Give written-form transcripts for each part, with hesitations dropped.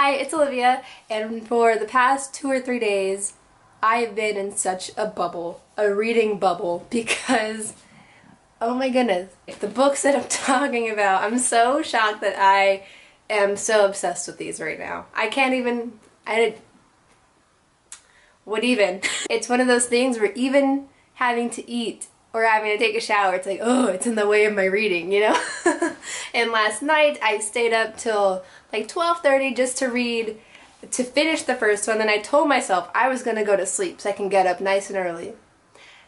Hi, it's Olivia, and for the past 2 or 3 days, I've been in such a bubble, a reading bubble, because, oh my goodness, the books that I'm talking about, I'm so shocked that I am so obsessed with these right now. I can't even, what even? It's one of those things where even having to eat or having to take a shower, it's like, oh, it's in the way of my reading, you know? And last night I stayed up till like 12:30 just to read, to finish the first one, and I told myself I was gonna go to sleep so I can get up nice and early.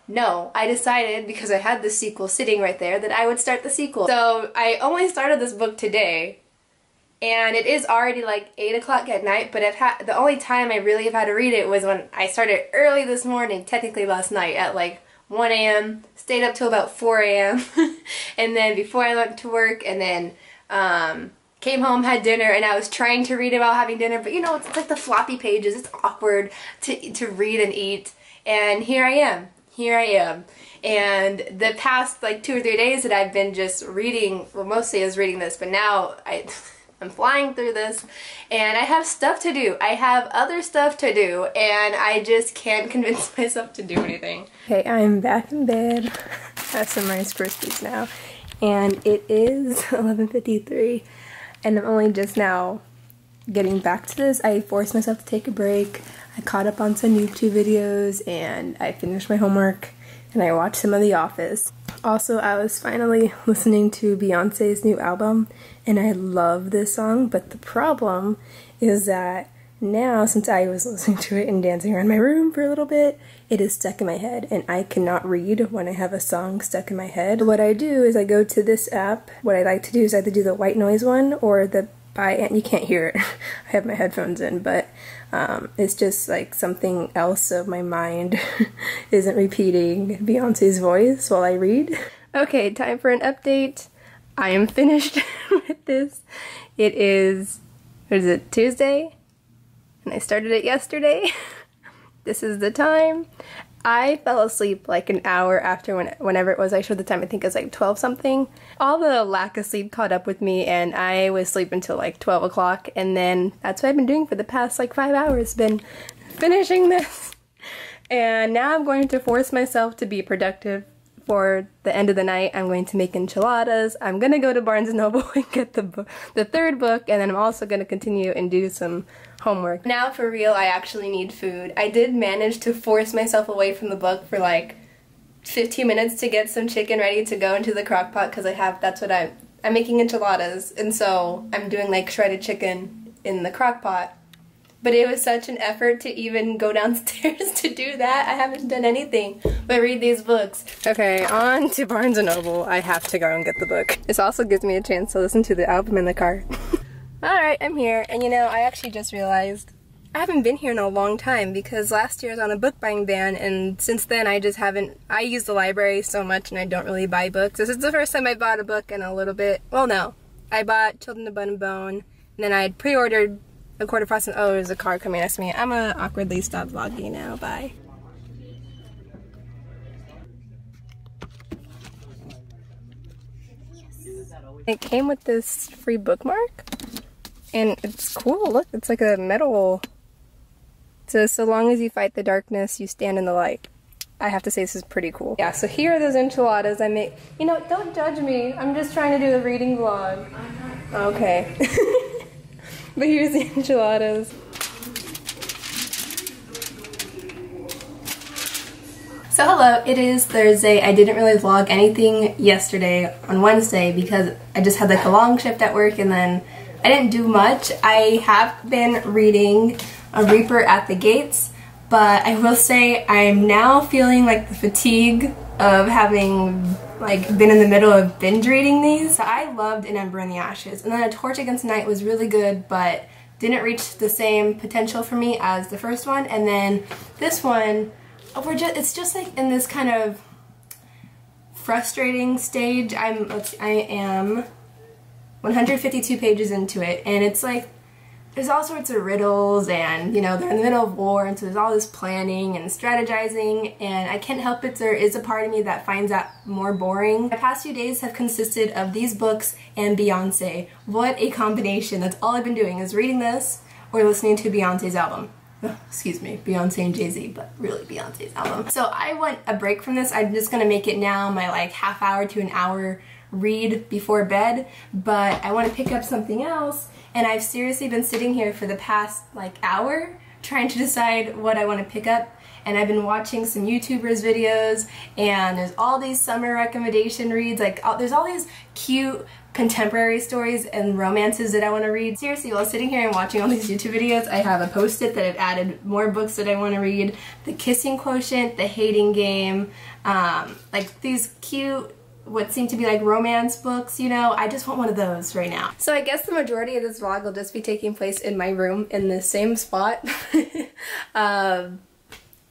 No, I decided, because I had the sequel sitting right there, that I would start the sequel. So I only started this book today, and it is already like 8 o'clock at night, but the only time I really have had to read it was when I started early this morning, technically last night, at like 1 a.m., stayed up till about 4 a.m., and then before I went to work, and then came home, had dinner, and I was trying to read it while having dinner, but you know, it's like the floppy pages, it's awkward to read and eat, and here I am, and the past like 2 or 3 days that I've been just reading, well, mostly I was reading this, but now I'm flying through this, and I have stuff to do. I have other stuff to do, and I just can't convince myself to do anything. Okay, I'm back in bed. I have some Rice Krispies now, and it is 11:53, and I'm only just now getting back to this. I forced myself to take a break. I caught up on some YouTube videos, and I finished my homework, and I watched some of The Office. Also, I was finally listening to Beyonce's new album, and I love this song, but the problem is that now, since I was listening to it and dancing around my room for a little bit, it is stuck in my head, and I cannot read when I have a song stuck in my head. What I do is I go to this app. What I like to do is either do the white noise one or the you can't hear it. I have my headphones in, but it's just like something else so my mind isn't repeating Beyonce's voice while I read. Okay, time for an update. I am finished with this. It is, what is it, Tuesday? And I started it yesterday. This is the time. I fell asleep like an hour after whenever it was I showed the time. I think it was like 12 something. All the lack of sleep caught up with me, and I was sleeping until like 12 o'clock, and then that's what I've been doing for the past like 5 hours, been finishing this. And now I'm going to force myself to be productive for the end of the night. I'm going to make enchiladas. I'm gonna go to Barnes & Noble and get the third book, and then I'm also gonna continue and do some homework. Now for real, I actually need food. I did manage to force myself away from the book for like 15 minutes to get some chicken ready to go into the crock pot, because I'm making enchiladas, and so I'm doing like shredded chicken in the crock pot. But it was such an effort to even go downstairs to do that. I haven't done anything but read these books. Okay, on to Barnes & Noble. I have to go and get the book. This also gives me a chance to listen to the album in the car. Alright, I'm here, and you know, I actually just realized I haven't been here in a long time, because last year I was on a book buying ban, and since then I just haven't, I use the library so much and I don't really buy books. This is the first time I bought a book in a little bit. Well, no. I bought Children of Bone and Bone, and then I had pre-ordered A Quarter Frost, and oh, there's a car coming next to me. I'm gonna awkwardly stop vlogging now. Bye. It came with this free bookmark, and it's cool. Look, it's like a metal. It says, so long as you fight the darkness, you stand in the light. I have to say, this is pretty cool. Yeah, so here are those enchiladas I make. You know, don't judge me. I'm just trying to do a reading vlog. Okay. But here's the enchiladas. So hello, it is Thursday. I didn't really vlog anything yesterday on Wednesday because I just had like a long shift at work, and then I didn't do much. I have been reading A Reaper at the Gates, but I will say I'm now feeling like the fatigue of having like been in the middle of binge reading these. So I loved An Ember in the Ashes, and then A Torch Against Night was really good, but didn't reach the same potential for me as the first one. And then this one, it's just like in this kind of frustrating stage. I am 152 pages into it, and it's like there's all sorts of riddles, and you know, they're in the middle of war, and so there's all this planning and strategizing, and I can't help it, there is a part of me that finds that more boring. The past few days have consisted of these books and Beyonce. What a combination. That's all I've been doing, is reading this or listening to Beyonce's album. Excuse me, Beyonce and Jay-Z, but really Beyonce's album. So I want a break from this. I'm just gonna make it now my like half hour to an hour read before bed, but I want to pick up something else, and I've seriously been sitting here for the past like hour trying to decide what I want to pick up. And I've been watching some YouTubers videos, and there's all these summer recommendation reads, like there's all these cute contemporary stories and romances that I want to read. Seriously, while sitting here and watching all these YouTube videos, I have a post-it that I've added more books that I want to read. The Kissing Quotient, The Hating Game, like these cute, what seem to be like romance books, you know. I just want one of those right now. So I guess the majority of this vlog will just be taking place in my room in the same spot.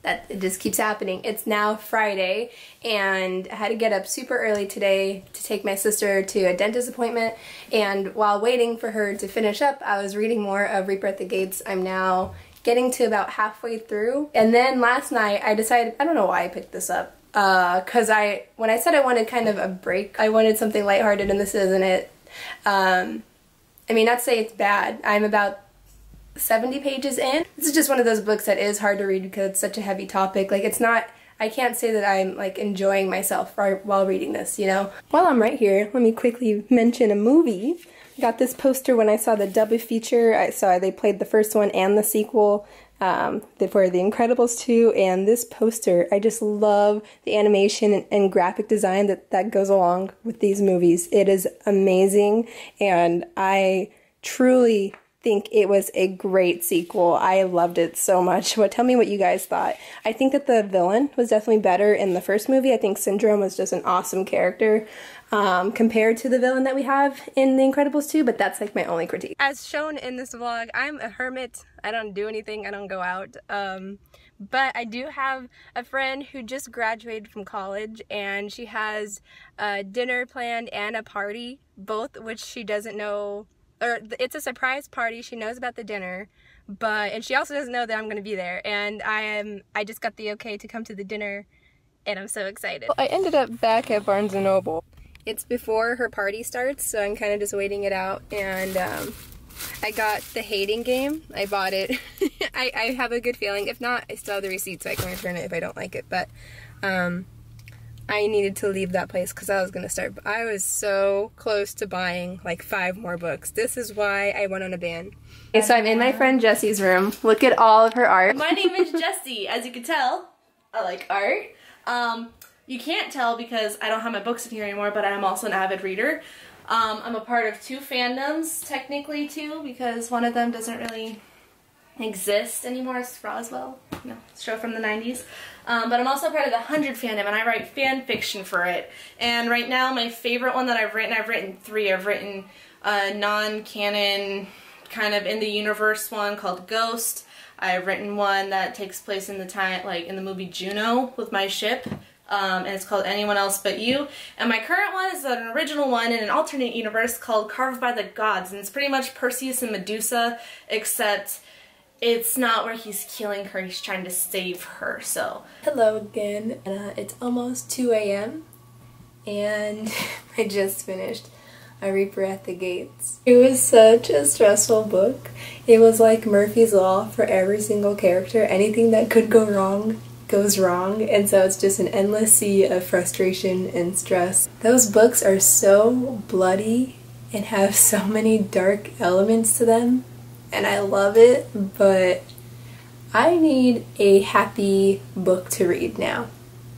That it just keeps happening. It's now Friday, and I had to get up super early today to take my sister to a dentist appointment, and while waiting for her to finish up, I was reading more of Reaper at the Gates. I'm now getting to about halfway through, and then last night I decided, I don't know why I picked this up, because when I said I wanted kind of a break, I wanted something lighthearted, and this isn't it. I mean, not to say it's bad. I'm about 70 pages in. This is just one of those books that is hard to read because it's such a heavy topic. Like, it's not, I can't say that I'm like enjoying myself while reading this, you know? While I'm right here, let me quickly mention a movie. I got this poster when I saw the double feature. I saw they played the first one and the sequel for The Incredibles 2, and this poster, I just love the animation and graphic design that goes along with these movies. It is amazing, and I truly think it was a great sequel. I loved it so much. Well, tell me what you guys thought. I think that the villain was definitely better in the first movie. I think Syndrome was just an awesome character compared to the villain that we have in The Incredibles 2, but that's like my only critique. As shown in this vlog, I'm a hermit. I don't do anything. I don't go out. But I do have a friend who just graduated from college, and she has a dinner planned and a party, both which she doesn't know. Or it's a surprise party. She knows about the dinner, and she also doesn't know that I'm going to be there. And I just got the okay to come to the dinner, and I'm so excited. Well, I ended up back at Barnes & Noble. It's before her party starts, so I'm kind of just waiting it out. And I got The Hating Game. I bought it. I have a good feeling. If not, I still have the receipt, so I can return it if I don't like it. But I needed to leave that place because I was going to start. I was so close to buying like 5 more books. This is why I went on a ban. Okay, so I'm in my friend Jessie's room. Look at all of her art. My name is Jessie. As you can tell, I like art. You can't tell because I don't have my books in here anymore, but I'm also an avid reader. I'm a part of 2 fandoms, technically 2, because one of them doesn't really exist anymore. It's Roswell, show from the 90s. But I'm also part of the 100 fandom, and I write fan fiction for it. And right now, my favorite one that I've written 3. I've written a non-canon, kind of in the universe one called Ghost. I've written one that takes place in the time, like in the movie Juno with my ship. And it's called Anyone Else But You. And my current one is an original one in an alternate universe called Carved by the Gods. And it's pretty much Perseus and Medusa, except it's not where he's killing her, he's trying to save her, so. Hello again. It's almost 2 a.m. and I just finished A Reaper at the Gates. It was such a stressful book. It was like Murphy's Law for every single character. Anything that could go wrong goes wrong, and so it's just an endless sea of frustration and stress. Those books are so bloody and have so many dark elements to them, and I love it, but I need a happy book to read now.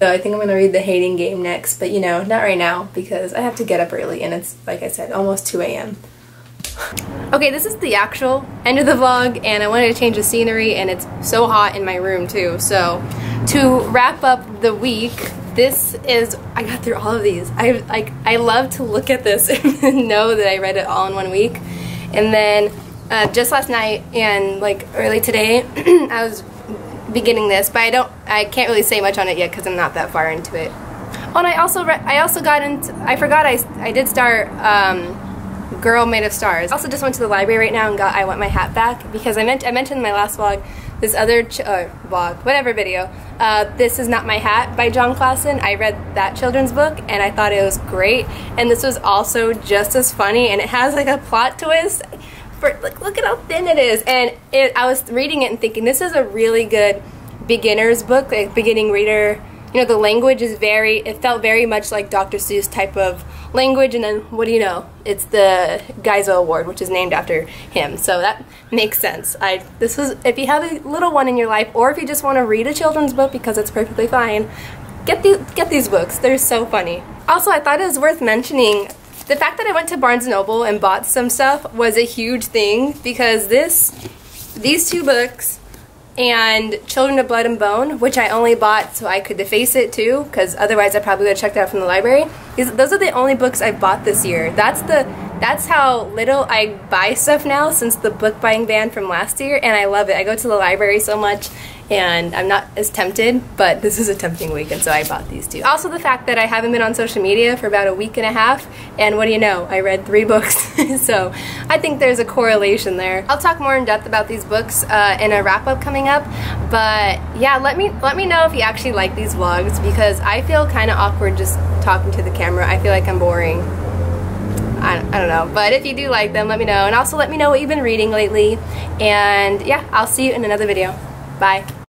So I think I'm going to read The Hating Game next, but you know, not right now because I have to get up early and it's, like I said, almost 2 a.m. Okay, this is the actual end of the vlog, and I wanted to change the scenery, and it's so hot in my room too. So to wrap up the week, this is, I got through all of these. I love to look at this and know that I read it all in 1 week. And then just last night and like early today, I was beginning this, but I can't really say much on it yet because I'm not that far into it. Oh, and I also got into, I did start Girl Made of Stars. I also just went to the library right now and got I Want My Hat Back because I mentioned in my last vlog, this other video, This Is Not My Hat by John Klassen. I read that children's book and I thought it was great, and this was also just as funny, and it has like a plot twist look at how thin it is. And I was reading it and thinking, this is a really good beginner's book, like beginning reader. You know, the language is it felt very much like Dr. Seuss type of language, and then what do you know? It's the Geiso Award, which is named after him, so that makes sense. If you have a little one in your life, or if you just want to read a children's book, because it's perfectly fine, get these books. They're so funny. Also, I thought it was worth mentioning the fact that I went to Barnes & Noble and bought some stuff was a huge thing, because these two books and Children of Blood and Bone, which I only bought so I could deface it too, because otherwise I probably would have checked it out from the library. Those are the only books I bought this year. That's how little I buy stuff now since the book buying ban from last year, and I love it. I go to the library so much, and I'm not as tempted, but this is a tempting week, and so I bought these two. Also, the fact that I haven't been on social media for about a week and a half, and what do you know, I read 3 books, so I think there's a correlation there. I'll talk more in depth about these books in a wrap-up coming up, but yeah, let me know if you actually like these vlogs, because I feel kind of awkward just talking to the camera. I feel like I'm boring. I don't know, but if you do like them, let me know, and also let me know what you've been reading lately, and yeah, I'll see you in another video. Bye.